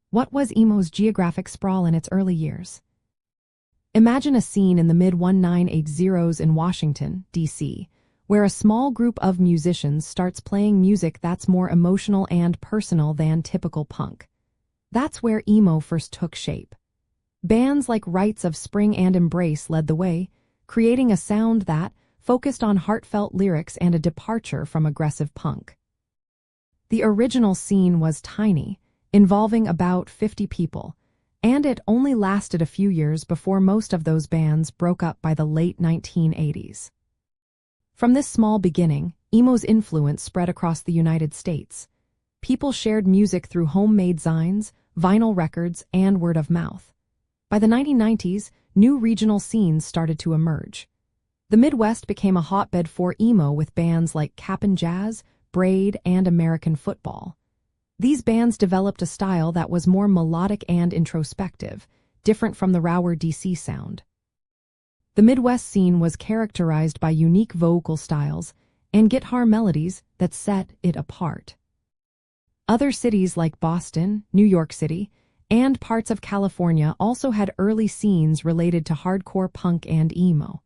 What was emo's geographic sprawl in its early years? Imagine a scene in the mid-1980s in Washington, D.C., where a small group of musicians starts playing music that's more emotional and personal than typical punk. That's where emo first took shape. Bands like Rites of Spring and Embrace led the way, creating a sound that focused on heartfelt lyrics and a departure from aggressive punk. The original scene was tiny, involving about 50 people, and it only lasted a few years before most of those bands broke up by the late 1980s. From this small beginning, emo's influence spread across the United States. People shared music through homemade zines, vinyl records, and word of mouth. By the 1990s, new regional scenes started to emerge. The Midwest became a hotbed for emo with bands like Cap'n Jazz, Braid, and American Football. These bands developed a style that was more melodic and introspective, different from the rawer DC sound. The Midwest scene was characterized by unique vocal styles and guitar melodies that set it apart. Other cities like Boston, New York City, and parts of California also had early scenes related to hardcore punk and emo.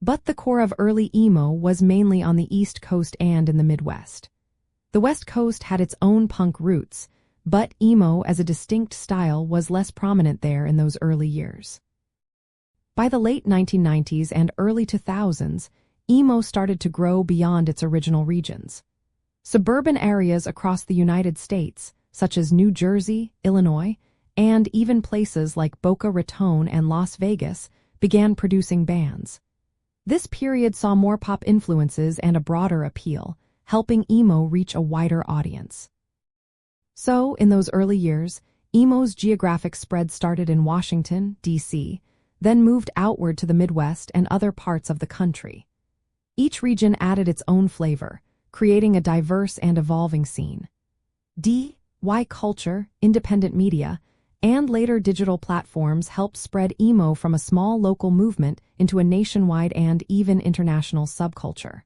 But the core of early emo was mainly on the East Coast and in the Midwest. The West Coast had its own punk roots, but emo as a distinct style was less prominent there in those early years. By the late 1990s and early 2000s, emo started to grow beyond its original regions. Suburban areas across the United States, such as New Jersey, Illinois, and even places like Boca Raton and Las Vegas, began producing bands. This period saw more pop influences and a broader appeal, helping emo reach a wider audience. So, in those early years, emo's geographic spread started in Washington, D.C., then moved outward to the Midwest and other parts of the country. Each region added its own flavor, creating a diverse and evolving scene. D.I.Y. culture, independent media, and later digital platforms helped spread emo from a small local movement into a nationwide and even international subculture.